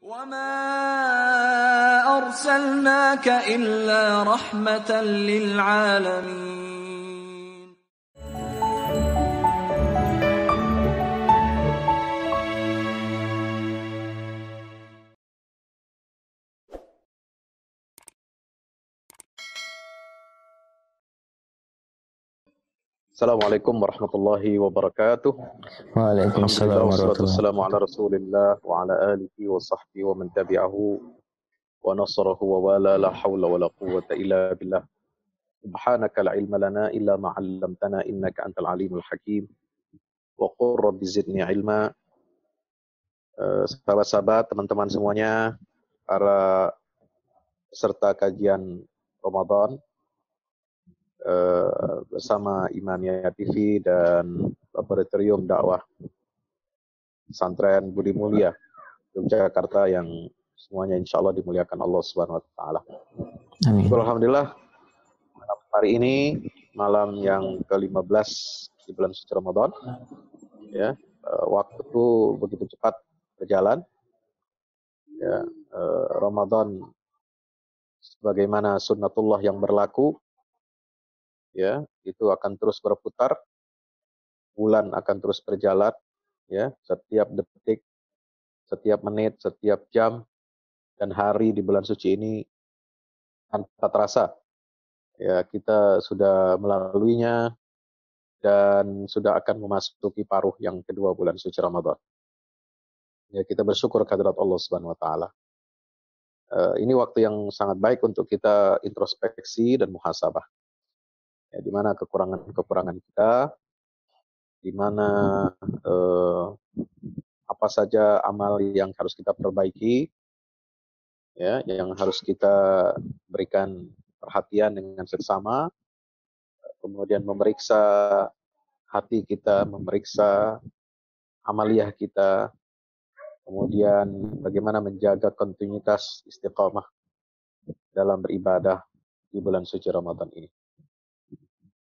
وَمَا أَرْسَلْنَاكَ إِلَّا رَحْمَةً لِلْعَالَمِينَ. Assalamualaikum warahmatullahi wabarakatuh. Waalaikumsalam Alhamdulillah, wassalatu warahmatullahi wassalamu ala rasulillah wa ala alihi wa sahbihi wa man tabi'ahu wa nasarahu wa wala la hawla wa la quwwata illa billah. Subhanaka la ilma lana illa ma 'allamtana innaka antal alimul hakim. Wa qur rabbi zidni ilma. Sahabat-sahabat, teman-teman semuanya, para peserta kajian Ramadan bersama Imania TV dan Laboratorium Dakwah Pesantren Budi Mulia Yogyakarta yang semuanya insya Allah dimuliakan Allah Subhanahu Wa Taala. Amin. Alhamdulillah, malam hari ini malam yang ke-15 di bulan suci Ramadan. Ya, waktu begitu cepat berjalan. Ya, Ramadan sebagaimana sunnatullah yang berlaku, ya, itu akan terus berputar. Bulan akan terus berjalan, ya, setiap detik, setiap menit, setiap jam dan hari di bulan suci ini tanpa terasa. Ya, kita sudah melaluinya dan sudah akan memasuki paruh yang kedua bulan suci Ramadan. Ya, kita bersyukur kehadirat Allah Subhanahu Wa Taala. Ini waktu yang sangat baik untuk kita introspeksi dan muhasabah. Ya, di mana kekurangan-kekurangan kita, di mana apa saja amal yang harus kita perbaiki, ya, yang harus kita berikan perhatian dengan seksama, kemudian memeriksa hati kita, memeriksa amaliyah kita, kemudian bagaimana menjaga kontinuitas istiqamah dalam beribadah di bulan suci Ramadan ini.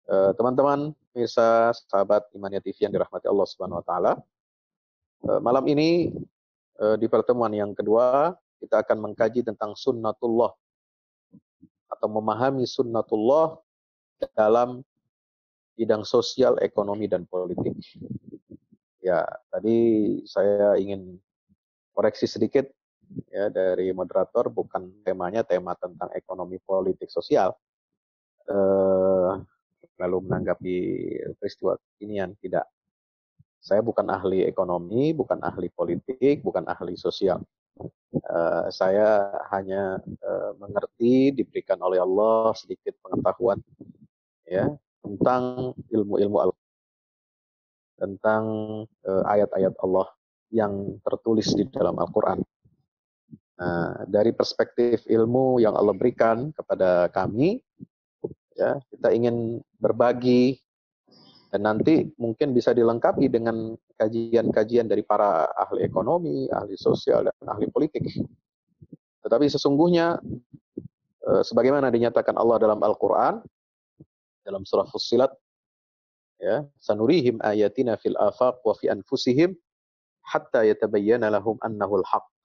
Teman-teman, pemirsa, sahabat Imania TV yang dirahmati Allah Subhanahu Wa Taala, malam ini di pertemuan yang kedua kita akan mengkaji tentang sunnatullah atau memahami sunnatullah dalam bidang sosial, ekonomi, dan politik. Ya, tadi saya ingin koreksi sedikit ya dari moderator, bukan temanya tema tentang ekonomi, politik, sosial. Lalu menanggapi peristiwa kekinian, tidak. Saya bukan ahli ekonomi, bukan ahli politik, bukan ahli sosial. Saya hanya mengerti, diberikan oleh Allah sedikit pengetahuan ya tentang ilmu-ilmu Al-Quran, tentang ayat-ayat Allah yang tertulis di dalam Al-Quran. Dari perspektif ilmu yang Allah berikan kepada kami, ya, kita ingin berbagi dan nanti mungkin bisa dilengkapi dengan kajian-kajian dari para ahli ekonomi, ahli sosial, dan ahli politik. Tetapi sesungguhnya sebagaimana dinyatakan Allah dalam Al-Quran, dalam surah Fussilat, ya, sanurihim ayatina fil afaq wa fi anfusihim hatta yatabayyana lahum annahul haqq.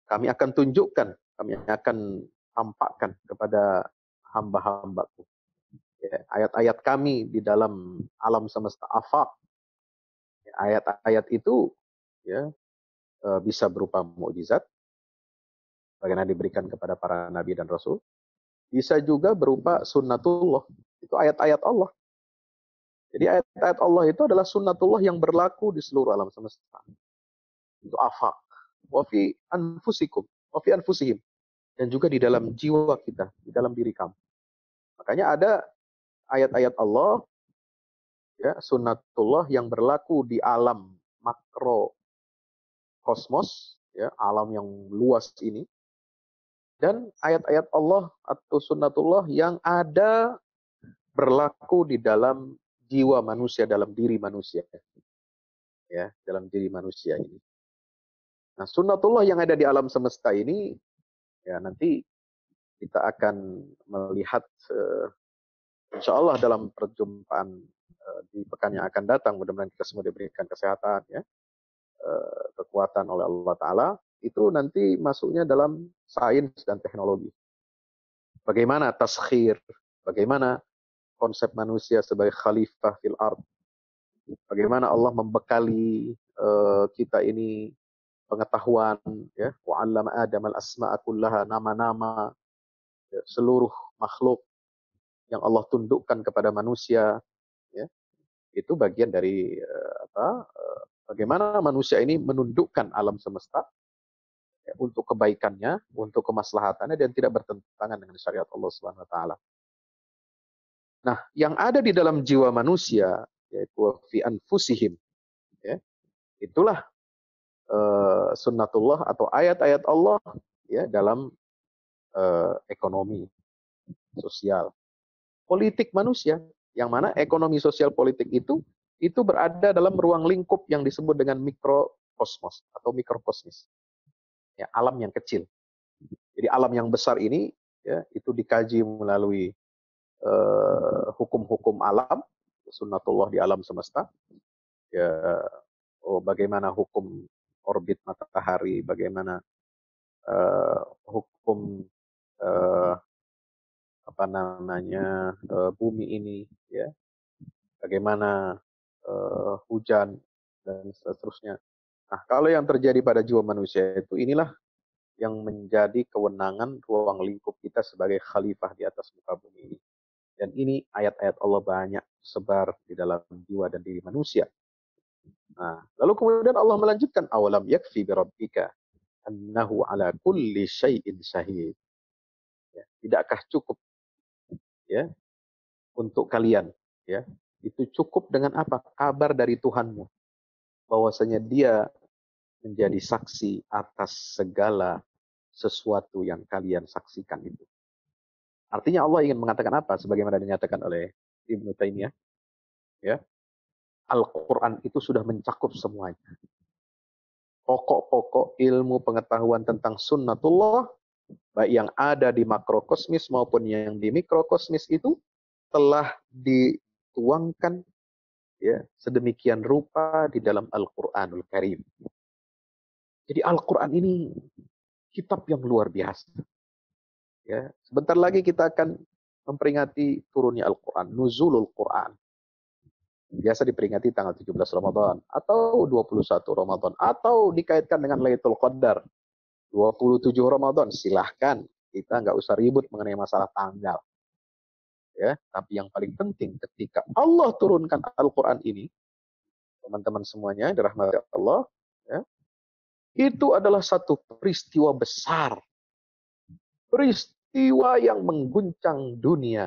Kami akan tunjukkan, kami akan tampakkan kepada hamba-hambaku ya, ayat-ayat kami di dalam alam semesta afaq. Ya, ayat-ayat itu ya bisa berupa mukjizat, bagaimana diberikan kepada para nabi dan rasul. Bisa juga berupa sunnatullah, itu ayat-ayat Allah. Jadi ayat-ayat Allah itu adalah sunnatullah yang berlaku di seluruh alam semesta. Itu afaq. Wa fi anfusikum, wa fi anfusihim. Dan juga di dalam jiwa kita, di dalam diri kamu. Makanya ada ayat-ayat Allah, ya, sunnatullah yang berlaku di alam makro kosmos, ya, alam yang luas ini. Dan ayat-ayat Allah atau sunnatullah yang ada berlaku di dalam jiwa manusia, dalam diri manusia. Ya, dalam diri manusia ini. Nah, sunnatullah yang ada di alam semesta ini, ya nanti kita akan melihat insya Allah dalam perjumpaan di pekan yang akan datang, mudah-mudahan kita semua diberikan kesehatan, ya. kekuatan oleh Allah Ta'ala, itu nanti masuknya dalam sains dan teknologi. Bagaimana taskhir, bagaimana konsep manusia sebagai khalifah fil ard, bagaimana Allah membekali kita ini pengetahuan, ya, wa 'allama Adam al-asma'a kullaha, nama-nama ya, seluruh makhluk yang Allah tundukkan kepada manusia, ya, itu bagian dari bagaimana manusia ini menundukkan alam semesta ya, untuk kebaikannya, untuk kemaslahatannya, dan tidak bertentangan dengan syariat Allah Subhanahu wa taala. Nah, yang ada di dalam jiwa manusia, yaitu fi anfusihim, ya, itulah sunnatullah atau ayat-ayat Allah ya dalam ekonomi, sosial, politik manusia, yang mana ekonomi sosial politik itu berada dalam ruang lingkup yang disebut dengan mikrokosmos atau mikrokosmis, ya, alam yang kecil. Jadi alam yang besar ini ya itu dikaji melalui hukum-hukum alam, sunnatullah di alam semesta, ya, bagaimana hukum orbit matahari, bagaimana hukum bumi ini, ya, bagaimana hujan dan seterusnya. Nah, kalau yang terjadi pada jiwa manusia itu, inilah yang menjadi kewenangan ruang lingkup kita sebagai khalifah di atas muka bumi ini. Dan ini ayat-ayat Allah banyak sebar di dalam jiwa dan diri manusia. Nah, lalu kemudian Allah melanjutkan, awalam yakfi bi rabbika annahu ala kulli syai'in syahid. Ya, tidakkah cukup ya untuk kalian, ya, itu cukup dengan apa? Kabar dari Tuhanmu bahwasanya Dia menjadi saksi atas segala sesuatu yang kalian saksikan itu. Artinya Allah ingin mengatakan apa? Sebagaimana dinyatakan oleh Ibnu Taimiyah, ya, Al-Quran itu sudah mencakup semuanya. Pokok-pokok ilmu pengetahuan tentang sunnatullah, baik yang ada di makrokosmis maupun yang di mikrokosmis itu, telah dituangkan ya sedemikian rupa di dalam Al-Quranul Karim. Jadi Al-Quran ini kitab yang luar biasa. Ya, sebentar lagi kita akan memperingati turunnya Al-Quran, nuzulul Quran. Biasa diperingati tanggal 17 Ramadan, atau 21 Ramadan, atau dikaitkan dengan Lailatul Qadar, 27 Ramadan, silahkan. Kita nggak usah ribut mengenai masalah tanggal. Ya, tapi yang paling penting ketika Allah turunkan Al-Quran ini, teman-teman semuanya dirahmati Allah, ya, itu adalah satu peristiwa besar. Peristiwa yang mengguncang dunia.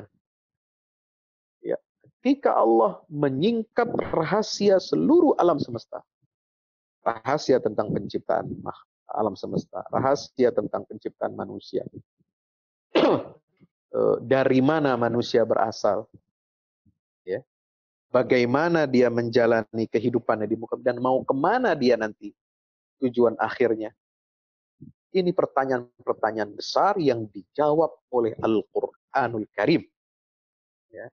Ya, ketika Allah menyingkap rahasia seluruh alam semesta. Rahasia tentang penciptaan alam semesta. Rahasia tentang penciptaan manusia. Dari mana manusia berasal. Ya, bagaimana dia menjalani kehidupannya di muka dan mau kemana dia nanti tujuan akhirnya. Ini pertanyaan-pertanyaan besar yang dijawab oleh Al-Quranul Karim. Ya.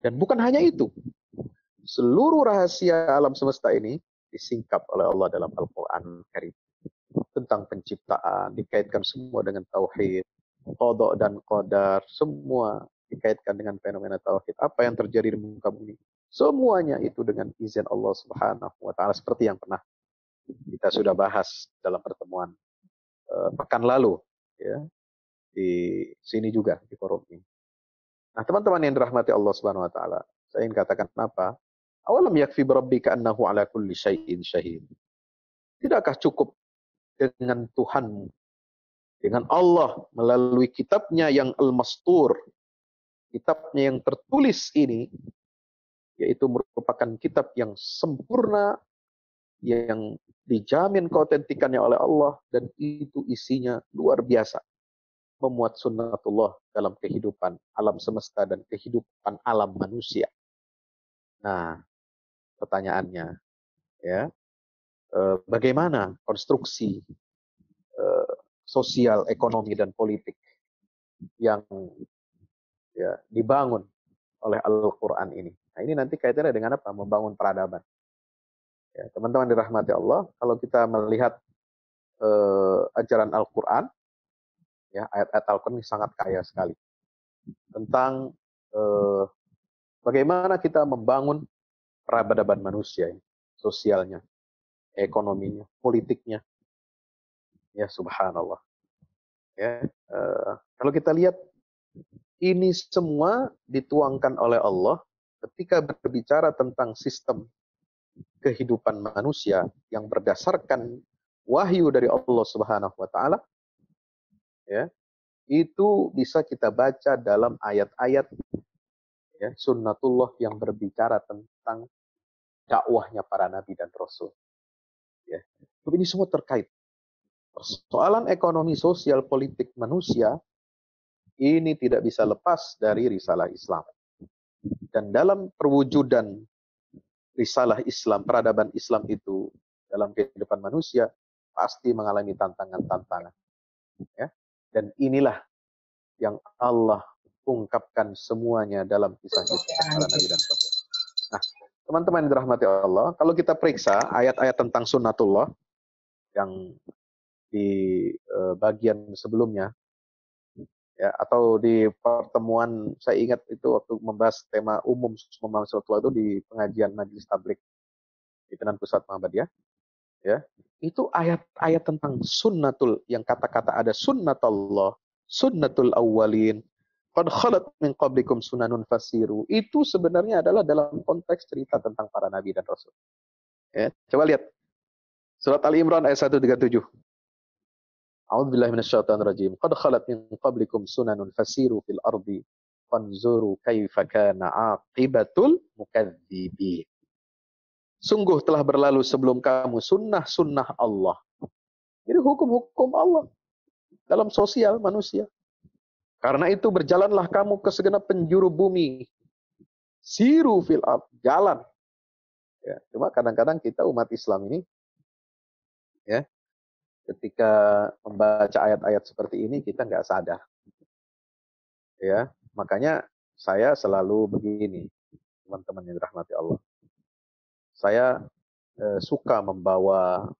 Dan bukan hanya itu. Seluruh rahasia alam semesta ini disingkap oleh Allah dalam Al-Quranul Karim. Tentang penciptaan, dikaitkan semua dengan tauhid. Qadha dan qadar, semua dikaitkan dengan fenomena tauhid. Apa yang terjadi di muka bumi. Semuanya itu dengan izin Allah Subhanahu wa taala, seperti yang pernah kita sudah bahas dalam pertemuan pekan lalu, ya, di sini juga di forum ini. Nah, teman-teman yang dirahmati Allah Subhanahu wa taala, saya ingin katakan apa? Awalam yakfi birabbika annahu ala kulli syai'in syahid. Tidakkah cukup dengan Tuhanmu, dengan Allah melalui kitabnya yang al-mastur, kitabnya yang tertulis ini, yaitu merupakan kitab yang sempurna, yang dijamin keautentikannya oleh Allah, dan itu isinya luar biasa. Memuat sunnatullah dalam kehidupan alam semesta dan kehidupan alam manusia. Nah, pertanyaannya, ya, bagaimana konstruksi sosial, ekonomi, dan politik yang ya, dibangun oleh Al-Quran ini. Nah, ini nanti kaitannya dengan apa? Membangun peradaban. Ya, teman-teman dirahmati Allah, kalau kita melihat ajaran Al-Quran, ya, ayat-ayat Al-Quran ini sangat kaya sekali tentang bagaimana kita membangun peradaban manusia ini, sosialnya, ekonominya, politiknya. Ya subhanallah. Ya, kalau kita lihat ini semua dituangkan oleh Allah ketika berbicara tentang sistem kehidupan manusia yang berdasarkan wahyu dari Allah Subhanahu wa taala, ya. Itu bisa kita baca dalam ayat-ayat, ya, sunnatullah yang berbicara tentang dakwahnya para nabi dan rasul, ya. Ini semua terkait. Persoalan ekonomi, sosial, politik manusia ini tidak bisa lepas dari risalah Islam. Dan dalam perwujudan risalah Islam, peradaban Islam itu dalam kehidupan manusia pasti mengalami tantangan-tantangan, ya. Dan inilah yang Allah ungkapkan semuanya dalam kisah-kisah para nabi dan rasul. Nah, teman-teman yang dirahmati Allah, kalau kita periksa ayat-ayat tentang sunnatullah yang di bagian sebelumnya, ya, atau di pertemuan saya ingat itu waktu membahas tema umum sunnatullah itu di pengajian Majelis Tablik pimpinan pusat Muhammadiyah, ya, itu ayat-ayat tentang sunnatul, yang kata-kata ada sunnatullah, sunnatul awwalin, qad khalat min qablikum sunanun fasiru, itu sebenarnya adalah dalam konteks cerita tentang para nabi dan rasul. Ya, coba lihat surat Ali Imran ayat 137. A'udzubillahi minasyaitonir rajim. Qad khalat min qablikum sunanun fasiru fil ardi fanzuru kaifa kana aqibatul mukadzibin. Sungguh telah berlalu sebelum kamu sunnah-sunnah Allah. Ini hukum-hukum Allah dalam sosial manusia. Karena itu berjalanlah kamu ke segenap penjuru bumi. Siru fil ard, jalan. Ya, cuma kadang-kadang kita umat Islam ini, ya, ketika membaca ayat-ayat seperti ini kita nggak sadar. Ya, makanya saya selalu begini, teman-teman yang dirahmati Allah. Saya suka membawa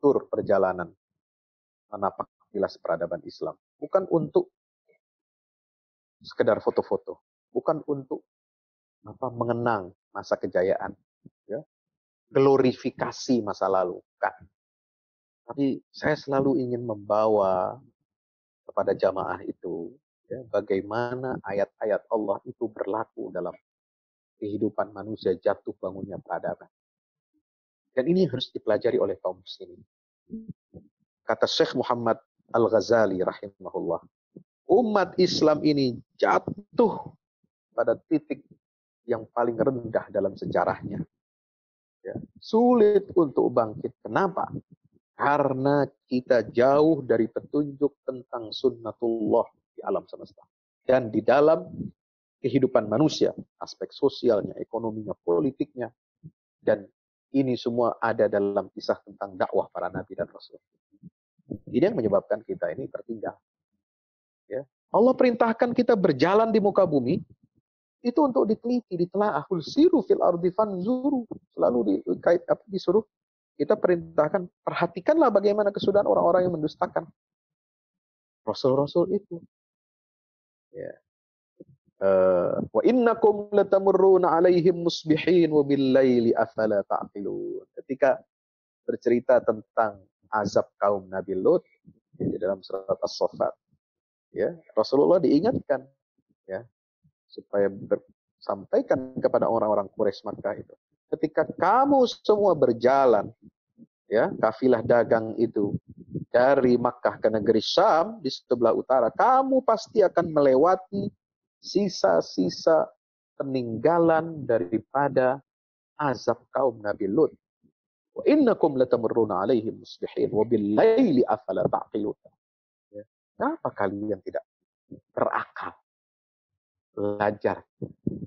tur perjalanan menapak kilas peradaban Islam. Bukan untuk sekedar foto-foto, bukan untuk mengenang masa kejayaan, ya, glorifikasi masa lalu, bukan. Tapi saya selalu ingin membawa kepada jamaah itu, ya, bagaimana ayat-ayat Allah itu berlaku dalam kehidupan manusia jatuh bangunnya peradaban. Dan ini harus dipelajari oleh kaum muslimin. Kata Syekh Muhammad Al-Ghazali rahimahullah, umat Islam ini jatuh pada titik yang paling rendah dalam sejarahnya. Ya, sulit untuk bangkit. Kenapa? Karena kita jauh dari petunjuk tentang sunnatullah di alam semesta. Dan di dalam kehidupan manusia, aspek sosialnya, ekonominya, politiknya, dan ini semua ada dalam kisah tentang dakwah para nabi dan rasul. Ini yang menyebabkan kita ini tertinggal. Ya. Allah perintahkan kita berjalan di muka bumi, itu untuk diteliti, ditelaah. Siru fil ardi fanzuru. Selalu disuruh, kita perintahkan, perhatikanlah bagaimana kesudahan orang-orang yang mendustakan rasul-rasul itu. Ya. Wa innakum latamurruna alaihim musbihin wa billaili afala ta'qilun. Ketika bercerita tentang azab kaum Nabi Lut di dalam surat As-Saffat, ya, Rasulullah diingatkan, ya, supaya sampaikan kepada orang-orang Quraisy Makkah itu, ketika kamu semua berjalan, ya, kafilah dagang itu dari Makkah ke negeri Syam di sebelah utara, kamu pasti akan melewati sisa-sisa peninggalan daripada azab kaum Nabi Lut. Wa innakum latamurruna alaihim musbihin wa billaili afala ta'qilun. Ya. Kenapa kalian tidak berakal? Belajar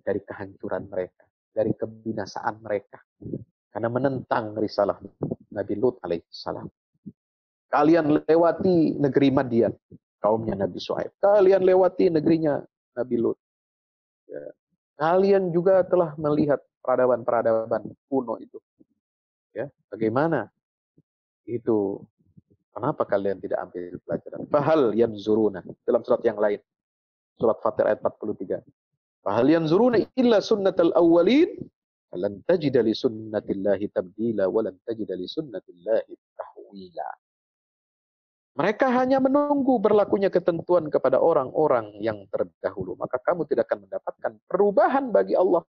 dari kehancuran mereka, dari kebinasaan mereka, karena menentang risalah Nabi Lut alaihissalam. Kalian lewati negeri Madian, kaumnya Nabi Syuaib. Kalian lewati negerinya Nabi Lut. Ya. Kalian juga telah melihat peradaban-peradaban kuno itu. Ya, bagaimana itu? Kenapa kalian tidak ambil pelajaran? Fahal yanzuruna, dalam surat yang lain, surat Fatir ayat 43. Fahal yanzuruna illa sunnatal awwalin, lan tajida li sunnatillahi tabdila wa lan tajida li sunnatillahi tahwila. Mereka hanya menunggu berlakunya ketentuan kepada orang-orang yang terdahulu. Maka kamu tidak akan mendapatkan perubahan bagi Allah.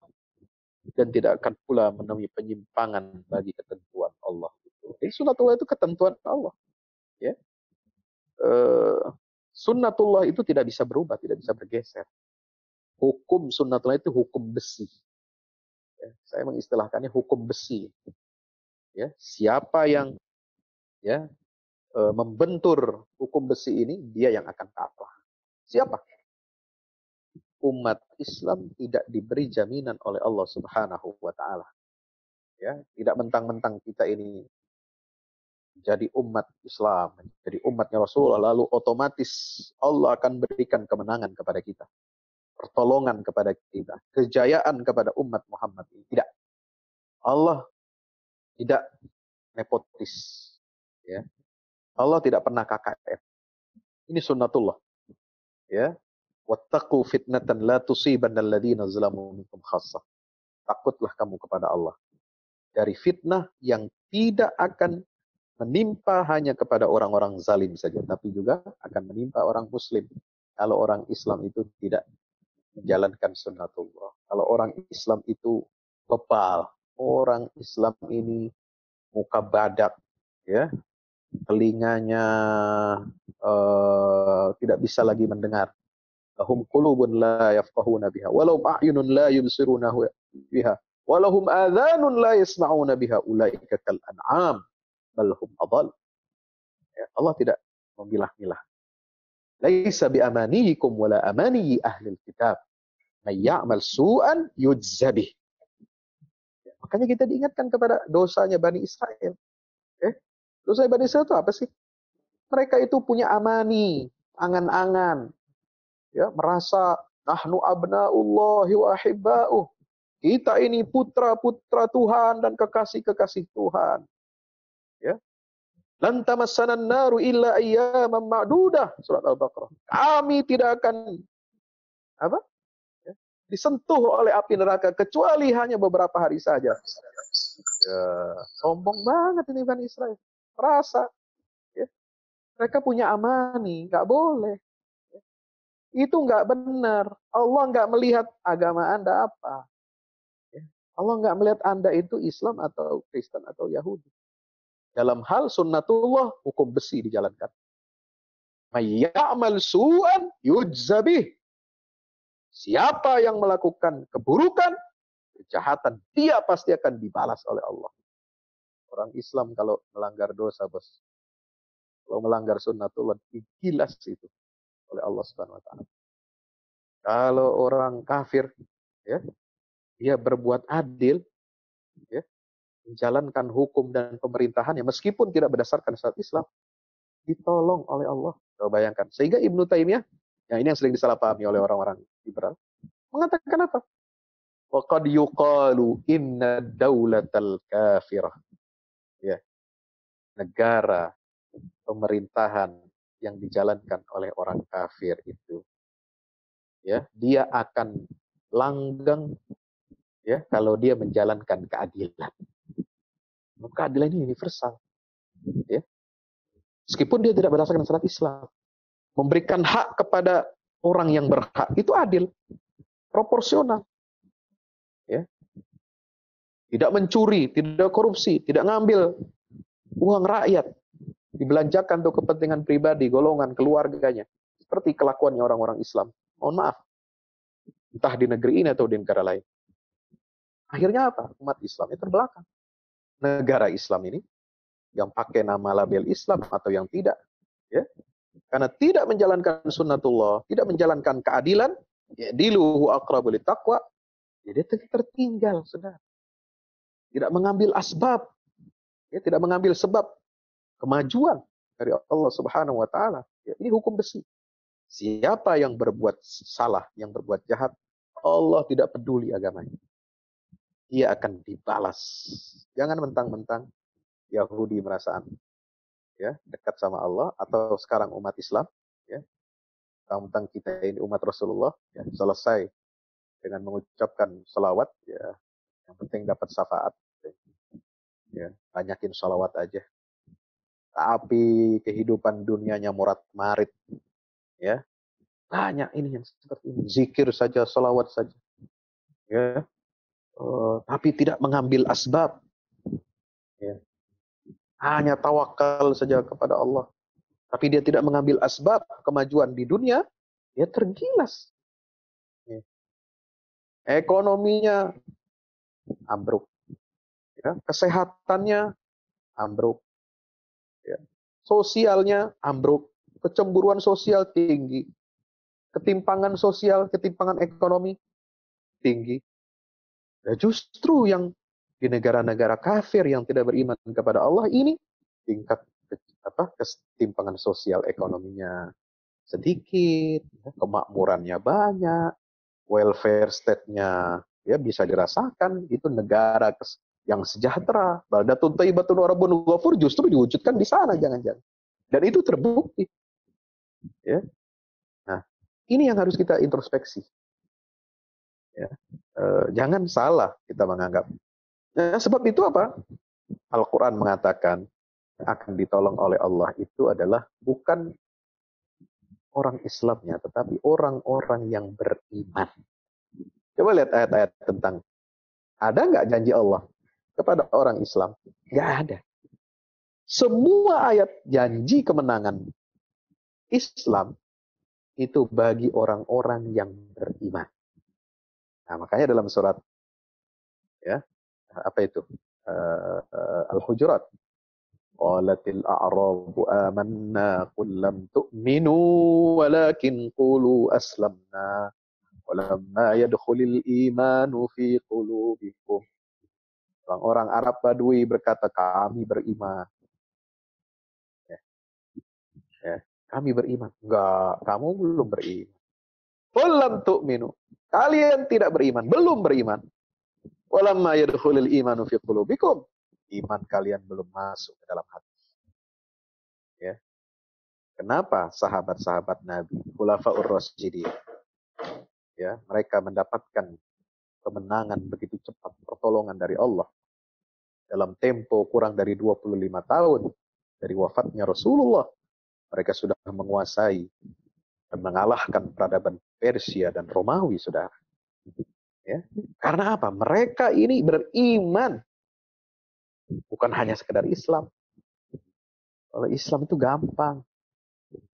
Dan tidak akan pula menemui penyimpangan bagi ketentuan Allah. Jadi sunnatullah itu ketentuan Allah. Ya. Sunnatullah itu tidak bisa berubah, tidak bisa bergeser. Hukum sunnatullah itu hukum besi. Ya. Saya mengistilahkannya hukum besi. Ya. Siapa yang ya membentur hukum besi ini, dia yang akan kalah. Siapa? Umat Islam tidak diberi jaminan oleh Allah Subhanahu wa taala. Ya, tidak mentang-mentang kita ini jadi umat Islam, jadi umatnya Rasulullah, lalu otomatis Allah akan berikan kemenangan kepada kita, pertolongan kepada kita, kejayaan kepada umat Muhammad ini. Tidak. Allah tidak nepotis. Ya. Allah tidak pernah KKN. Ini sunnatullah. Ya. Wattaqu fitnatan la tusibanna alladziina zalamu minkum khassah. Takutlah kamu kepada Allah dari fitnah yang tidak akan menimpa hanya kepada orang-orang zalim saja, tapi juga akan menimpa orang muslim. Kalau orang Islam itu tidak menjalankan sunnatullah. Kalau orang Islam itu bebal, orang Islam ini muka badak, ya, telinganya tidak bisa lagi mendengar. Lahum qulubun la yafqahuna biha, walau a'yunun la yubsiruna biha, walahum adhanun la yasma'una biha, ulaika kal an'am bal hum adall. Ya, Allah tidak memilah-milah. Laisa bi amaniyikum wala amaniyi ahlil kitab. May ya'mal su'an yujzabih. Ya, makanya kita diingatkan kepada dosanya Bani Israel. Dosa Bani Israel itu apa sih? Mereka itu punya amani, angan-angan. Ya, merasa nahnu abnaullahi wa ahibba'uh. Kita ini putra-putra Tuhan dan kekasih-kekasih Tuhan. Ya. Lan tamassanan naru illa ayyaman ma'dudah, surat Al-Baqarah. Kami tidak akan Ya, disentuh oleh api neraka kecuali hanya beberapa hari saja. Ya, sombong banget ini Bani Israel. Merasa ya, mereka punya amani, nggak boleh. Itu nggak benar. Allah nggak melihat agama Anda apa. Allah nggak melihat Anda itu Islam atau Kristen atau Yahudi. Dalam hal sunnatullah, hukum besi dijalankan. Mayya'mal su'an yujzabih. Siapa yang melakukan keburukan, kejahatan, dia pasti akan dibalas oleh Allah. Orang Islam kalau melanggar dosa, bos. Kalau melanggar sunnatullah, digilas itu oleh Allah Subhanahu wa taala. Kalau orang kafir, ya, dia berbuat adil, ya, menjalankan hukum dan pemerintahannya meskipun tidak berdasarkan syariat Islam, ditolong oleh Allah. Coba bayangkan. Sehingga Ibnu Taimiyah, yang ini yang sering disalahpahami oleh orang-orang liberal, mengatakan apa? Waqad yuqalu inna daulatal kafirah. Ya, negara, pemerintahan yang dijalankan oleh orang kafir itu, ya, dia akan langgeng, ya, kalau dia menjalankan keadilan. Keadilan ini universal, ya. Meskipun dia tidak berdasarkan syariat Islam, memberikan hak kepada orang yang berhak itu adil, proporsional, ya. Tidak mencuri, tidak korupsi, tidak ngambil uang rakyat, dibelanjakan untuk kepentingan pribadi, golongan, keluarganya. Seperti kelakuannya orang-orang Islam. Mohon maaf. Entah di negeri ini atau di negara lain. Akhirnya apa? Umat Islamnya terbelakang. Negara Islam ini, yang pakai nama label Islam atau yang tidak, ya, karena tidak menjalankan sunnatullah, tidak menjalankan keadilan, ya, diluhu aqrabu littaqwa, jadi tertinggal, saudara. Tidak mengambil asbab, ya, tidak mengambil sebab kemajuan dari Allah Subhanahu wa taala. Ya, ini hukum besi. Siapa yang berbuat salah, yang berbuat jahat, Allah tidak peduli agamanya. dia akan dibalas. Jangan mentang-mentang Yahudi merasa dekat sama Allah, atau sekarang umat Islam, ya, mentang kita ini umat Rasulullah, ya, selesai dengan mengucapkan salawat, ya, yang penting dapat syafaat, ya, banyakin salawat aja. Tapi kehidupan dunianya morat-marit, ya, banyak ini yang seperti ini, zikir saja, salawat saja, ya, tapi tidak mengambil asbab, ya, hanya tawakal saja kepada Allah, tapi dia tidak mengambil asbab kemajuan di dunia, dia tergilas. Ya. Ekonominya ambruk, ya. Kesehatannya ambruk, ya. Sosialnya ambruk, kecemburuan sosial tinggi, ketimpangan sosial, ketimpangan ekonomi tinggi. Nah, justru yang di negara-negara kafir yang tidak beriman kepada Allah ini, tingkat ketimpangan sosial ekonominya sedikit, kemakmurannya banyak, welfare state-nya ya bisa dirasakan, itu negara yang sejahtera. Baldatun thayyibatun wa rabbun ghafur justru diwujudkan di sana, jangan-jangan. Dan itu terbukti. Ya. Nah, ini yang harus kita introspeksi. Ya. Jangan salah kita menganggap. Nah, sebab itu apa? Al-Quran mengatakan akan ditolong oleh Allah itu adalah bukan orang Islamnya, tetapi orang-orang yang beriman. Coba lihat ayat-ayat tentang, ada nggak janji Allah kepada orang Islam? Nggak ada. Semua ayat janji kemenangan Islam itu bagi orang-orang yang beriman. Nah, makanya dalam surat apa itu? Al-Hujurat. Qalatil a'rabu amanna qul lam tu'minu walakin qulu aslamna walamma yadkhulil imanu fi qulubikum. Orang-orang Arab Badui berkata, kami beriman. Ya, kami beriman. Enggak, kamu belum beriman. Qul lam tu'minu. Kalian tidak beriman, belum beriman. Walamma yadkhulil imanu fi qulubikum. Iman kalian belum masuk ke dalam hati. Ya. Kenapa sahabat-sahabat Nabi, Khulafaur Rasyidin, ya, mereka mendapatkan kemenangan begitu cepat, pertolongan dari Allah dalam tempo kurang dari 25 tahun dari wafatnya Rasulullah. Mereka sudah menguasai dan mengalahkan peradaban Persia dan Romawi, saudara. Ya. Karena apa? Mereka ini beriman, bukan hanya sekedar Islam. Kalau Islam itu gampang,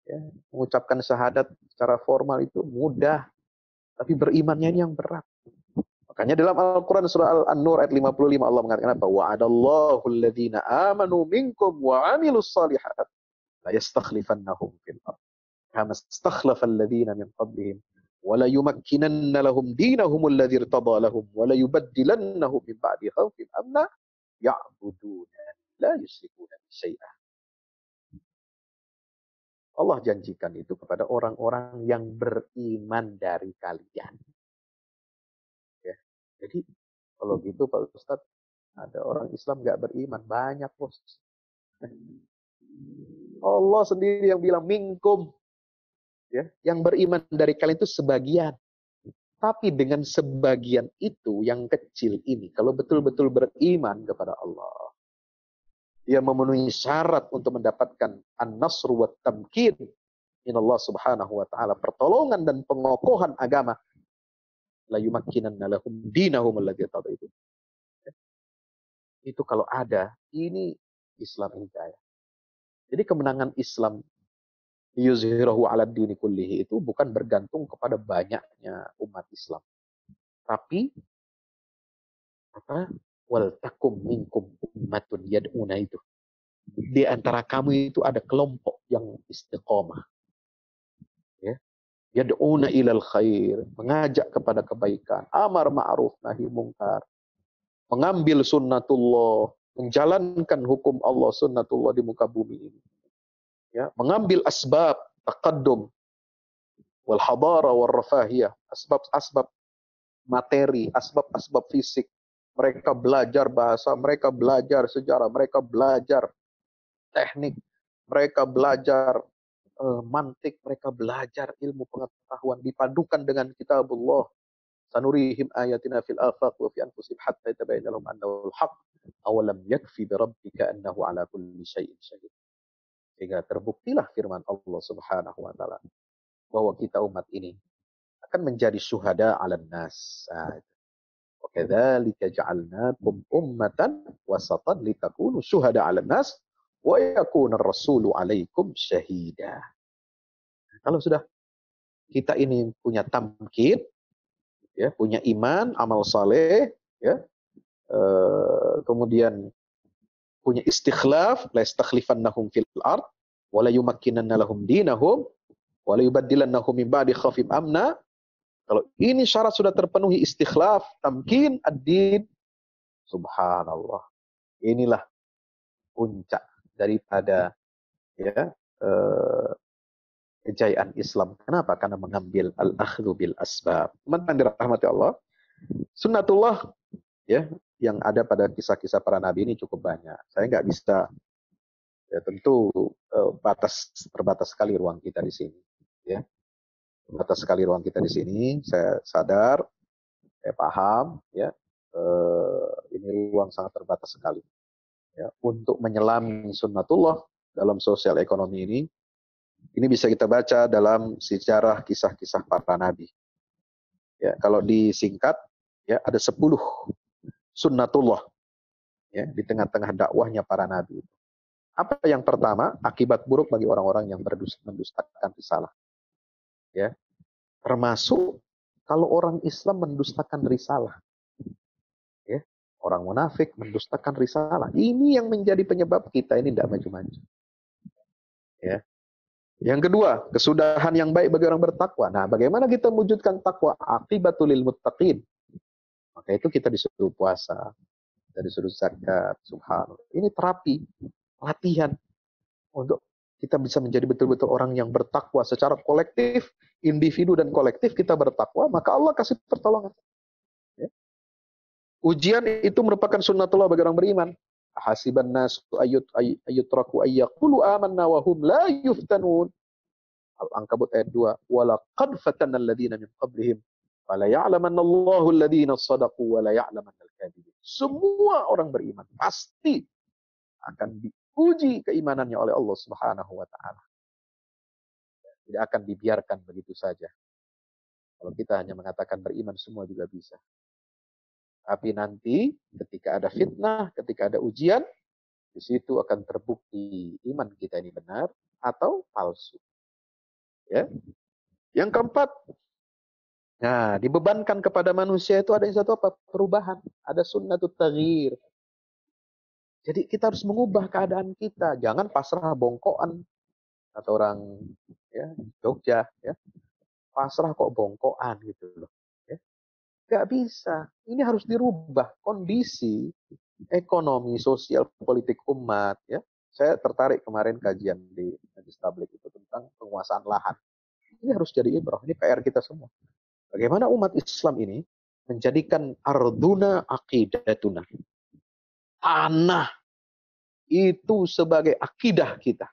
ya, mengucapkan syahadat secara formal itu mudah, tapi berimannya ini yang berat. Makanya dalam Al-Quran surah An-Nur ayat 55 Allah mengatakan apa? Wa'adallahu alladhina amanu minkum wa amilus salihat la yastakhlifannahum fil ardh kama istakhlafa alladhina min qablihim wa la yumakkinanna lahum dinahum alladhi irtada lahum wa la yubaddilannahum min ba'di khawfin amna ya'buduna la yusyrikuna syai'a. Allah janjikan itu kepada orang-orang yang beriman dari kalian. Ya. Jadi kalau gitu Pak Ustadz, ada orang Islam nggak beriman, banyak bos. Allah sendiri yang bilang minkum, ya, yang beriman dari kalian itu sebagian. Tapi dengan sebagian itu yang kecil ini, kalau betul-betul beriman kepada Allah, dia memenuhi syarat untuk mendapatkan an-nasru wa tamkin min Allah subhanahu wa ta'ala, pertolongan dan pengokohan agama, la yumakkinanna lahum dinahum alladzi irtada itu. Itu kalau ada, ini Islam hidayah. Jadi kemenangan Islam yuzhirahu 'ala dini kullihi itu bukan bergantung kepada banyaknya umat Islam. Tapi wal takum minkum ummatun yad'una itu. Di antara kamu itu ada kelompok yang istiqomah. Ya. Yad'una ilal khair, mengajak kepada kebaikan, amar ma'ruf nahi mungkar, mengambil sunnatullah, menjalankan hukum Allah sunnatullah di muka bumi ini. Ya, mengambil asbab taqaddum wal hadara wal rafahiyah, asbab-asbab materi, asbab-asbab fisik Mereka belajar bahasa, mereka belajar sejarah, mereka belajar teknik, mereka belajar mantik, mereka belajar ilmu pengetahuan dipadukan dengan kitabullah. Sanurihim ayatina fil afaq wa fi anfusihim hatta yatabayyana lahum annahu al-haq awalam yakfi bi rabbika annahu ala kulli syai'in syahid. Sehingga terbuktilah firman Allah Subhanahu wa taala bahwa kita umat ini akan menjadi syuhada 'alan nas. Wa kadzalika ja'alnakum ummatan wasatan litakunu syuhada 'alan nas wa yakuna ar-rasulu 'alaikum syahida. Kalau sudah kita ini punya tamkin, ya, punya iman, amal saleh, ya, kemudian punya istikhlaf, la istakhlifannahum fil ard, wa la yumakkinanna lahum dinahum, wa la yubaddilannahum min ba'di khawfihim amna. Kalau ini syarat sudah terpenuhi, istikhlaf, tamkin, ad-din, subhanallah. Inilah puncak daripada, ya, kejayaan Islam. Kenapa? Karena mengambil al-akhdhu bil asbab. Teman-teman dirahmati Allah, sunnatullah, ya, yang ada pada kisah-kisah para nabi ini cukup banyak. Saya nggak bisa, ya, tentu terbatas sekali ruang kita di sini, ya, terbatas sekali ruang kita di sini. Saya sadar, saya paham, ya, ini ruang sangat terbatas sekali, ya, untuk menyelami sunnatullah dalam sosial ekonomi ini. Ini bisa kita baca dalam sejarah kisah-kisah para nabi. Ya, kalau disingkat, ya, ada 10 sunnatullah, ya, di tengah-tengah dakwahnya para nabi. Apa yang pertama? Akibat buruk bagi orang-orang yang mendustakan risalah. Ya, termasuk kalau orang Islam mendustakan risalah. Ya, orang munafik mendustakan risalah. Ini yang menjadi penyebab kita ini tidak maju-maju. Ya. Yang kedua, kesudahan yang baik bagi orang bertakwa. Nah, bagaimana kita mewujudkan takwa? Aqibatul lil muttaqin. Maka itu kita disuruh puasa, kita disuruh zakat, subhanallah. Ini terapi, latihan untuk kita bisa menjadi betul-betul orang yang bertakwa secara kolektif, individu dan kolektif kita bertakwa, maka Allah kasih pertolongan. Ya. Ujian itu merupakan sunnatullah bagi orang beriman. Hasiban nasu ayyutraku ayyaqulu amanna wa hum la yuftanun. Al-Ankabut ayat 2. Walaqad fatanna alladziina min qablihim fala ya'lamanna Allahu alladziina shadaqu wa la ya'lamanna al-kadzibin. Semua orang beriman pasti akan diuji keimanannya oleh Allah Subhanahu wa taala. Tidak akan dibiarkan begitu saja. Kalau kita hanya mengatakan beriman, semua juga bisa. Tapi nanti ketika ada fitnah, ketika ada ujian, di situ akan terbukti iman kita ini benar atau palsu. Ya. Yang keempat, nah, dibebankan kepada manusia itu ada yang satu apa? Perubahan. Ada sunnatut taghyir. Jadi kita harus mengubah keadaan kita. Jangan pasrah bongkoan. Atau orang, ya, Jogja, ya, pasrah kok bongkoan gitu loh. Ya. Gak bisa. Ini harus dirubah kondisi ekonomi, sosial, politik umat. Ya. Saya tertarik kemarin kajian di Majlis Tabligh itu tentang penguasaan lahan. Ini harus jadi ibrah. Ini PR kita semua. Bagaimana umat Islam ini menjadikan arduna aqidatuna. Tanah itu sebagai akidah kita.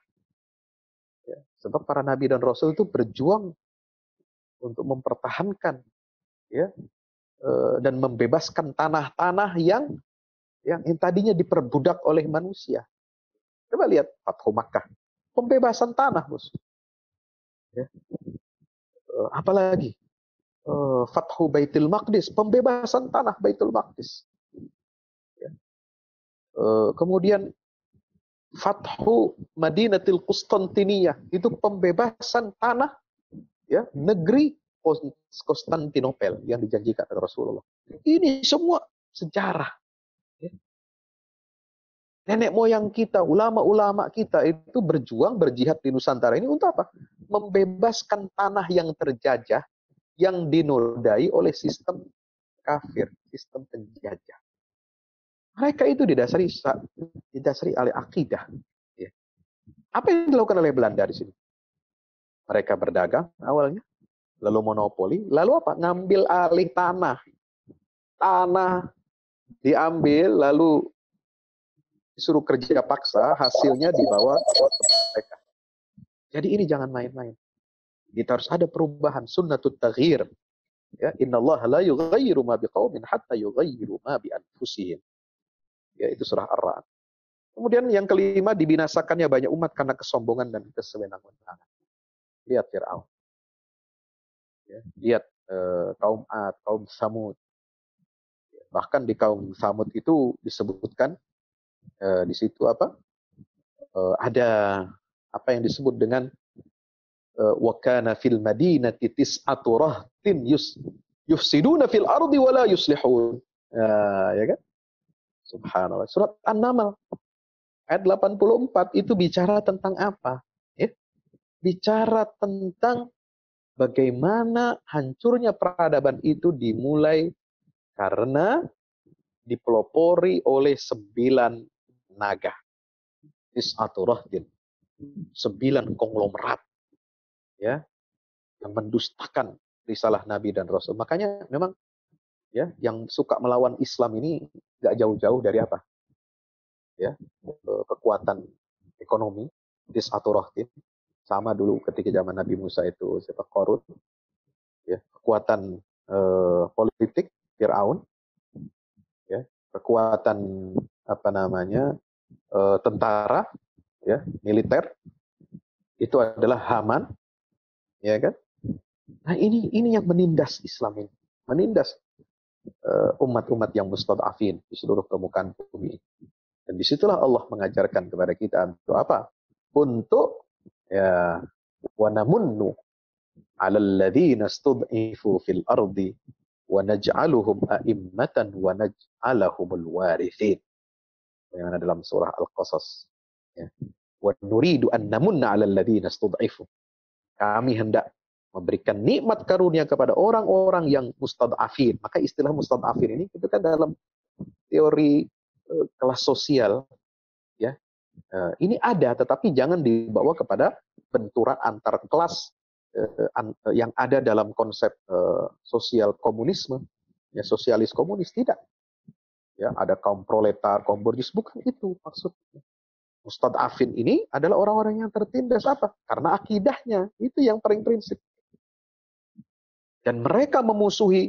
Ya, sebab para nabi dan rasul itu berjuang untuk mempertahankan, ya, dan membebaskan tanah-tanah yang tadinya diperbudak oleh manusia. Coba lihat Fathu Makkah, pembebasan tanah, bos. Ya. Apalagi Fathu Baitul Maqdis, pembebasan tanah Baitul Maqdis. Ya. Kemudian Fathu Madinatil Konstantiniyah, itu pembebasan tanah, ya, negeri Konstantinopel yang dijanjikan oleh Rasulullah. Ini semua sejarah. Ya. Nenek moyang kita, ulama-ulama kita itu berjuang, berjihad di Nusantara ini untuk apa? Membebaskan tanah yang terjajah, yang dinodai oleh sistem kafir, sistem penjajah. Mereka itu didasari oleh akidah. Ya. Apa yang dilakukan oleh Belanda di sini? Mereka berdagang awalnya, lalu monopoli, lalu apa? Ngambil alih tanah diambil lalu disuruh kerja paksa, hasilnya dibawa ke mereka. Jadi ini jangan main-main. Kita harus ada perubahan, sunnatut taghyir. Ya, innallaha la yughayyiru ma biqaumin hatta yughayyiru ma bi anfusihim. Ya, itu surah Ar-Ra'd. Kemudian yang kelima, dibinasakannya banyak umat karena kesombongan dan kesewenang-wenangan. Lihat Fir'aun. Ya, lihat kaum Ad, kaum Samud. Bahkan di kaum Samud itu disebutkan di situ apa? Ada apa yang disebut dengan wa kana fil madinati tis'atu rahtin yufsiduna fil ardi wa la yuslihun. Ya kan? Subhanallah. Surat An-Naml ayat 84 itu bicara tentang apa? Ya? Bicara tentang bagaimana hancurnya peradaban itu dimulai karena dipelopori oleh 9 naga. Tis'atu rahtin. 9 konglomerat. Ya, yang mendustakan risalah Nabi dan Rasul. Makanya memang ya, yang suka melawan Islam ini gak jauh-jauh dari apa? Ya, kekuatan ekonomi, disaturatin, sama dulu ketika zaman Nabi Musa itu Qarun, ya, kekuatan politik Firaun, ya, kekuatan apa namanya tentara, ya, militer, itu adalah Haman, ya kan? Nah ini yang menindas Islam ini, menindas umat-umat yang mustadafin di seluruh permukaan bumi. Dan disitulah Allah mengajarkan kepada kita untuk apa? Untuk ya wa namunnu 'alal ladzina stud'ifu fil ardi wa naj'aluhum a'immatan wa naj'alahumul warithin. Yang ada dalam surah Al-Qasas. Ya. Wa nuridu an namunna 'alal ladzina stud'ifu. Kami hendak memberikan nikmat karunia kepada orang-orang yang mustad'afin. Maka istilah mustad'afin ini itu kan dalam teori kelas sosial, ya, ini ada, tetapi jangan dibawa kepada benturan antar kelas yang ada dalam konsep sosial komunisme, ya, sosialis komunis, tidak. Ya, ada kaum proletar, kaum borjuis, bukan itu maksudnya. Mustad'afin ini adalah orang-orang yang tertindas apa? Karena akidahnya itu yang paling prinsip. Dan mereka memusuhi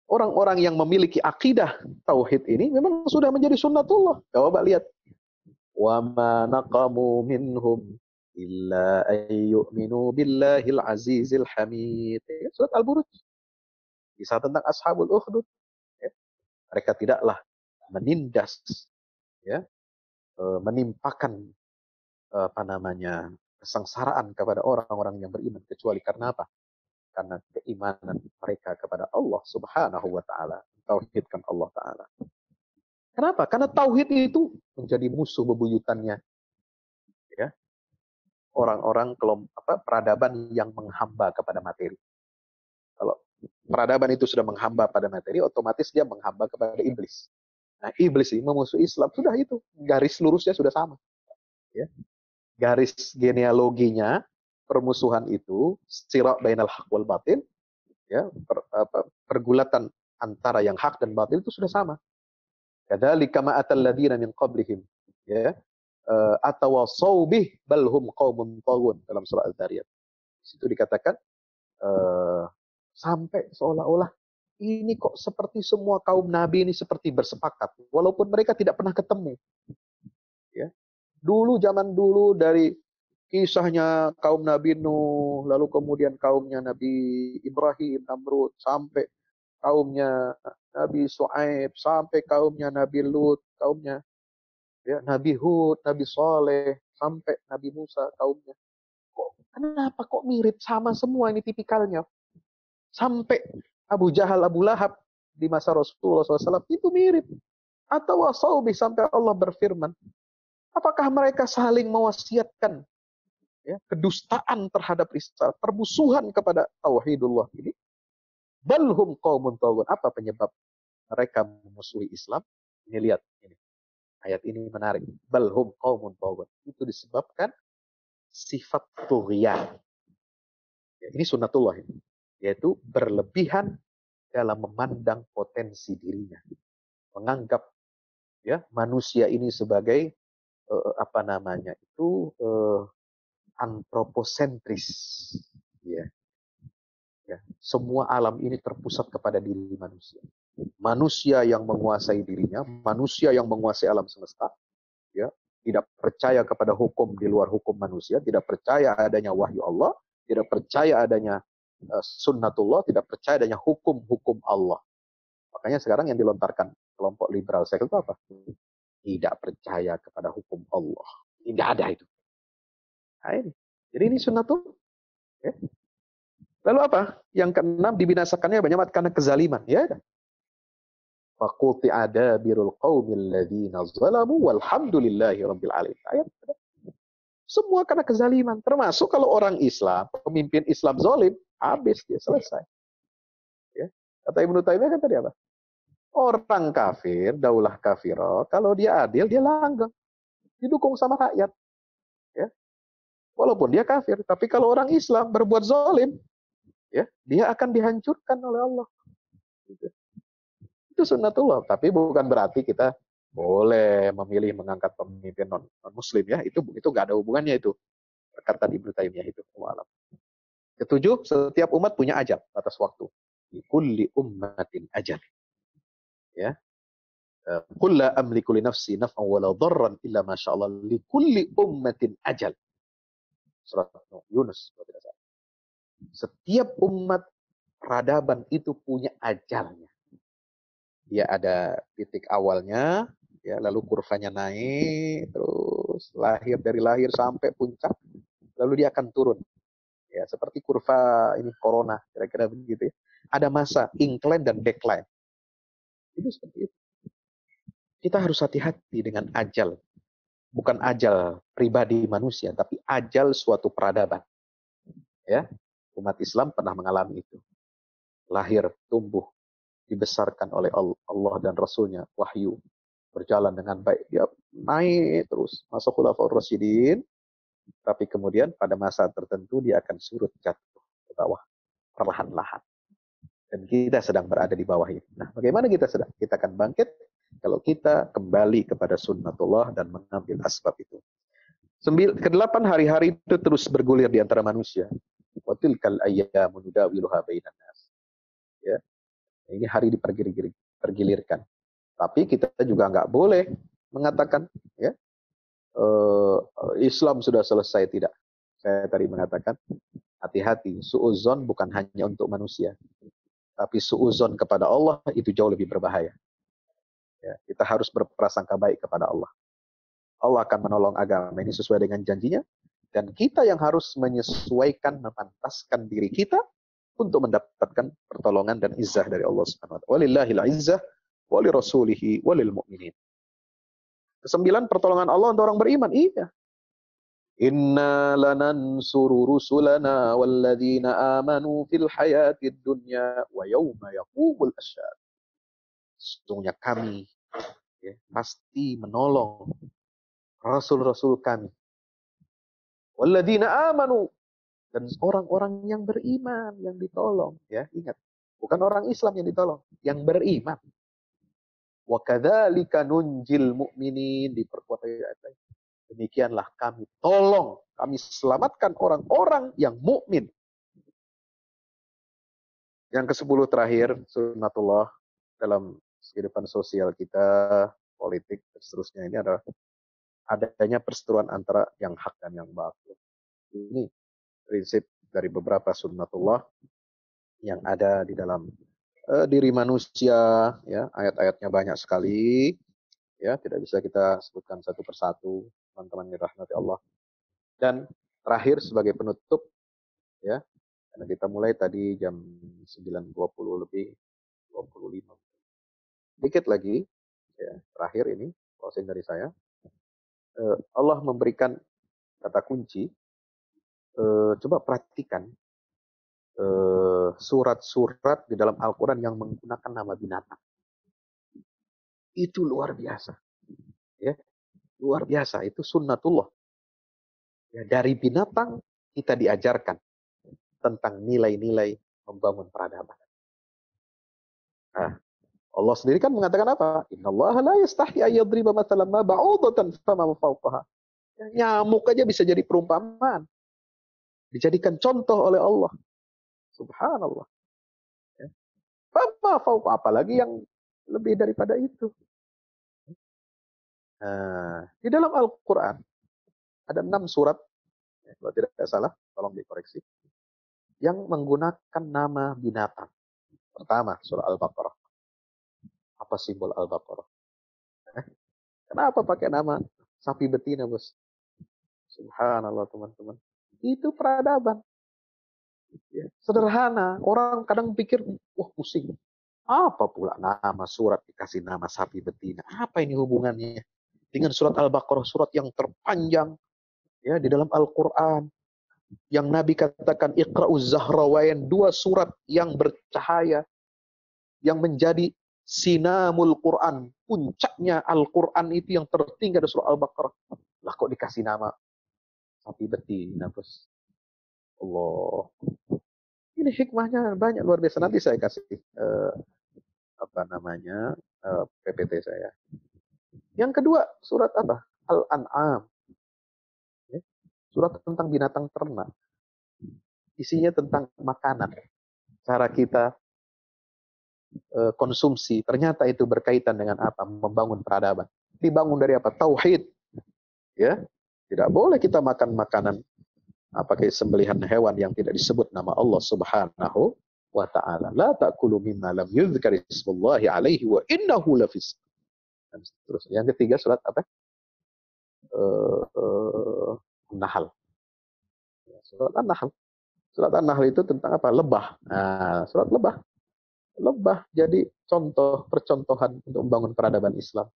orang-orang yang memiliki akidah tauhid ini memang sudah menjadi sunnatullah. Coba lihat. Wa ma naqamu minhum illa ayyu'minu billahil azizil hamid. Surat Al-Buruj. Kisah tentang Ashabul Ukhdud. Ya. Mereka tidaklah menindas, ya, menimpakan apa namanya kesengsaraan kepada orang-orang yang beriman kecuali karena apa? Karena keimanan mereka kepada Allah Subhanahu wa taala, tauhidkan Allah taala. Kenapa? Karena tauhid itu menjadi musuh bebuyutannya, ya, orang-orang peradaban yang menghamba kepada materi. Kalau peradaban itu sudah menghamba pada materi, otomatis dia menghamba kepada iblis. Nah, iblis ini memusuhi Islam, sudah itu garis lurusnya sudah sama. Ya. Garis genealoginya permusuhan itu sirat bainal haq wal batil, ya, pergulatan antara yang hak dan batil itu sudah sama. Kadzalika ma atal ladzina min qablihim, ya, atawasaw bih bal hum qaumun taghun, dalam surah Al-Dzariyat. Di situ dikatakan sampai seolah-olah ini kok seperti semua kaum nabi ini seperti bersepakat walaupun mereka tidak pernah ketemu. Ya. Dulu zaman dulu dari kisahnya kaum Nabi Nuh, lalu kemudian kaumnya Nabi Ibrahim, Namrud, sampai kaumnya Nabi Shu'aib, sampai kaumnya Nabi Lut, kaumnya ya, Nabi Hud, Nabi Saleh, sampai Nabi Musa, kaumnya. Kenapa kok mirip sama semua ini tipikalnya? Sampai Abu Jahal, Abu Lahab di masa Rasulullah SAW itu mirip. Atau wasaubi sampai Allah berfirman, apakah mereka saling mewasiatkan, ya, kedustaan terhadap risalah, permusuhan kepada tauhidullah ini? Balhum qaumun taghun. Apa penyebab mereka memusuhi Islam? Ini lihat ini. Ayat ini menarik. Balhum qaumun taghun. Itu disebabkan sifat tughyan. Ya, ini sunnatullah ini. Yaitu berlebihan dalam memandang potensi dirinya. menganggap ya manusia ini sebagai antroposentris, ya. Ya, semua alam ini terpusat kepada diri manusia. Manusia yang menguasai dirinya, manusia yang menguasai alam semesta, ya, tidak percaya kepada hukum di luar hukum manusia, tidak percaya adanya wahyu Allah, tidak percaya adanya sunnatullah, tidak percaya adanya hukum-hukum Allah. Makanya sekarang yang dilontarkan kelompok liberal sekul itu apa? Tidak percaya kepada hukum Allah. Tidak ada itu. Nah, ini. Jadi ini sunnatullah. Ya. Lalu apa? Yang keenam, dibinasakannya banyak karena kezaliman. Ya. Faquti adabirul qaumil ladzina zalamu walhamdulillahi rabbil alamin. Ayat. Semua karena kezaliman. Termasuk kalau orang Islam, pemimpin Islam zalim, habis dia, selesai. Ya. Kata Ibnu Taimiyah kan tadi apa? Orang kafir, daulah kafirah, kalau dia adil, dia langgeng. Didukung sama rakyat. Ya. Walaupun dia kafir. Tapi kalau orang Islam berbuat zalim, ya, dia akan dihancurkan oleh Allah. Gitu. Itu sunnatullah. Tapi bukan berarti kita boleh memilih mengangkat pemimpin non-muslim, ya. Itu nggak ada hubungannya itu. Kata Ibnu Taimiyah itu. Ketujuh, setiap umat punya ajal, batas waktu. Likulli ummatin ajal. Ya. Qul la amliku li nafsi naf'an wa la dharran illa ma syaa Allah. Likulli ummatin ajal. Surat Yunus. Setiap umat peradaban itu punya ajalnya. Dia ada titik awalnya, ya, lalu kurvanya naik, terus dari lahir sampai puncak, lalu dia akan turun. Ya, seperti kurva ini corona, kira-kira begitu ya. Ada masa incline dan decline. Itu seperti itu. Kita harus hati-hati dengan ajal. Bukan ajal pribadi manusia, tapi ajal suatu peradaban. Ya, umat Islam pernah mengalami itu. Lahir, tumbuh, dibesarkan oleh Allah dan Rasulnya, wahyu, berjalan dengan baik. Dia naik terus, masuk khulafaur rasyidin, tapi kemudian pada masa tertentu dia akan surut jatuh ke bawah, perlahan-lahan. Dan kita sedang berada di bawah ini. Nah, bagaimana kita sedang? Kita akan bangkit kalau kita kembali kepada sunnatullah dan mengambil asbab itu. Kedelapan, hari-hari itu terus bergulir di antara manusia. Wa tilkal ayyamu nudawiluha bainan nas. Ya. Ini hari dipergilirkan. Tapi kita juga nggak boleh mengatakan, ya, Islam sudah selesai. Tidak. Saya tadi mengatakan, hati-hati. Su'uzon bukan hanya untuk manusia. Tapi su'uzon kepada Allah itu jauh lebih berbahaya. Ya, kita harus berprasangka baik kepada Allah. Allah akan menolong agama ini sesuai dengan janjinya. Dan kita yang harus menyesuaikan, memantaskan diri kita untuk mendapatkan pertolongan dan izzah dari Allah Subhanahu wa taala. Walillahil izzah wa li rasulihi wa lil mu'minin. Kesembilan, pertolongan Allah untuk orang beriman. Iya. Inna lanansuru rusulana walladzina amanu fil hayatid dunya wa yauma yaqumul asyhad. Sesungguhnya kami, ya, pasti menolong rasul-rasul kami. Walladzina amanu, dan orang-orang yang beriman yang ditolong, ya, ingat, bukan orang Islam yang ditolong, yang beriman. Wa kadzalika nunjil mu'minin, diperkuat ayat. Demikianlah kami tolong, kami selamatkan orang-orang yang mukmin. Yang ke-10 terakhir, sunnatullah dalam kehidupan sosial kita, politik, dan seterusnya, ini adalah adanya perseteruan antara yang hak dan yang batil. Ini prinsip dari beberapa sunnatullah yang ada di dalam diri manusia, ya, ayat-ayatnya banyak sekali, ya, tidak bisa kita sebutkan satu persatu, teman-teman yang dirahmati Allah. Dan terakhir sebagai penutup, ya, karena kita mulai tadi jam 9.20 lebih 25. Dikit lagi, ya, terakhir ini closing dari saya. Allah memberikan kata kunci. Coba perhatikan surat-surat di dalam Al-Quran yang menggunakan nama binatang. Itu luar biasa. Ya, luar biasa. Itu sunnatullah. Ya, dari binatang kita diajarkan tentang nilai-nilai membangun peradaban. Nah, Allah sendiri kan mengatakan apa? Innallaha la yastahi ayyadriba mathalan ma ba'udatan fama fawqaha. Nyamuk aja bisa jadi perumpamaan. Dijadikan contoh oleh Allah. Subhanallah. Ya. Fama fawqa, apalagi yang lebih daripada itu. Nah, di dalam Al-Quran ada 6 surat, kalau tidak salah, tolong dikoreksi, yang menggunakan nama binatang. Pertama, surah Al-Baqarah. Apa simbol Al-Baqarah? Kenapa pakai nama sapi betina, bos? Subhanallah, teman-teman. Itu peradaban. Ya, sederhana. Orang kadang pikir, wah pusing. Apa pula nama surat dikasih nama sapi betina? Apa ini hubungannya dengan surat Al-Baqarah, surat yang terpanjang ya di dalam Al-Quran, yang Nabi katakan Iqra'uz Zahrawain, 2 surat yang bercahaya, yang menjadi sinamul Quran, puncaknya Al-Quran itu yang tertinggi ada surah Al-Baqarah. Lah kok dikasih nama sapi betina, bos? Allah. Ini hikmahnya banyak, luar biasa. Nanti saya kasih PPT saya. Yang kedua, surat apa? Al-An'am. Ya, surat tentang binatang ternak. Isinya tentang makanan. Cara kita konsumsi, ternyata itu berkaitan dengan apa? Membangun peradaban. Dibangun dari apa? Tauhid. Ya, tidak boleh kita makan makanan pakai sembelihan hewan yang tidak disebut nama Allah Subhanahu wa ta'ala. La ta'kulu mimma lam yuzkar ismullahi alaihi wa innahu lafisq. Dan seterusnya. Yang ketiga surat apa? An-Nahl. Surat An-Nahl. Surat An-Nahl itu tentang apa? Lebah. Nah, surat lebah. Lebah jadi contoh, percontohan untuk membangun peradaban Islam.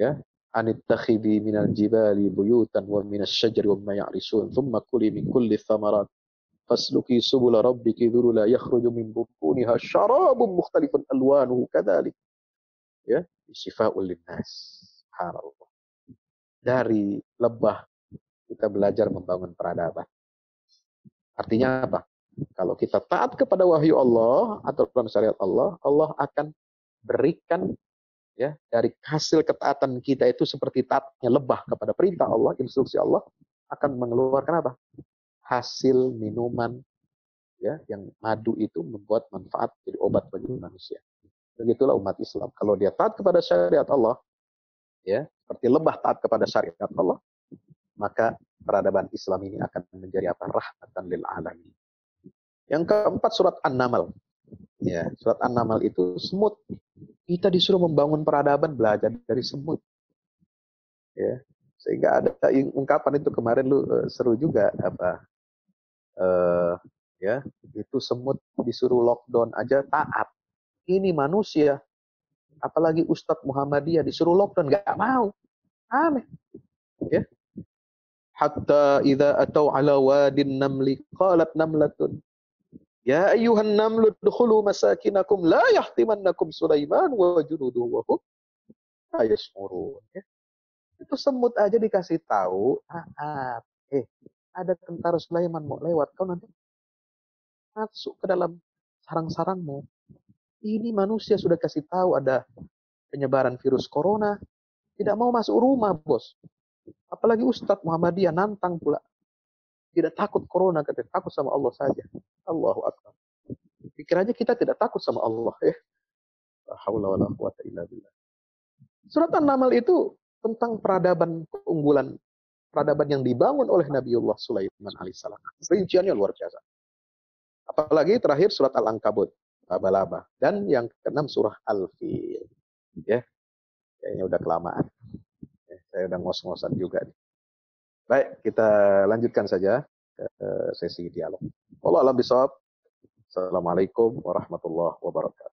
Ya. Anittakhidhi minal jibali buyutan wa minas syajari wa ma ya'rishun thumma kuli min kulli thamarat fasluki subula rabbiki dhulula yakhruju min butuniha syarabun mukhtalifun alwanuhu kadzalik. Ya, syifa'ul linnas. Subhanallah. Dari lebah kita belajar membangun peradaban. Artinya apa? Kalau kita taat kepada wahyu Allah atau dalam syariat Allah, Allah akan berikan ya dari hasil ketaatan kita itu seperti taatnya lebah kepada perintah Allah, instruksi Allah, akan mengeluarkan apa? Hasil minuman ya yang madu itu membuat manfaat jadi obat bagi manusia. Begitulah umat Islam. Kalau dia taat kepada syariat Allah, ya seperti lebah taat kepada syariat Allah, maka peradaban Islam ini akan menjadi apa? Rahmatan lil alamin. Yang keempat surat An-Naml. Ya, surat An-Naml itu semut. Kita disuruh membangun peradaban belajar dari semut. Ya, sehingga ada ungkapan itu kemarin lu seru juga apa? Ya, itu semut disuruh lockdown aja taat. Ini manusia, apalagi Ustadz Muhammadiyah disuruh lockdown nggak mau. Aneh. Ya. Hatta idza atau ala wadin namli qalat namlatun ya ayyuhan namlu udkhulu masakinakum la yahtimannakum Sulaiman wa junuduhu wa hum la yash'urun. Ya. Itu semut aja dikasih tahu, ada tentara Sulaiman mau lewat, kau nanti masuk ke dalam sarang-sarangmu. Ini manusia sudah kasih tahu ada penyebaran virus corona, tidak mau masuk rumah, bos. Apalagi Ustadz Muhammadiyah nantang pula. Tidak takut corona, takut sama Allah saja. Allahu Akbar. Pikir aja kita tidak takut sama Allah. La haula wala quwata illa billah. Surat An-Naml itu tentang peradaban keunggulan, peradaban yang dibangun oleh Nabiullah Sulaiman alaihissalam. Rinciannya luar biasa. Apalagi terakhir surat Al-Ankabut, laba-laba. Dan yang keenam surah Al-Fil. Ya, kayaknya udah kelamaan. Saya udah ngos-ngosan juga. Baik, kita lanjutkan saja ke sesi dialog. Wallahu a'lam bishawab. Assalamualaikum warahmatullahi wabarakatuh.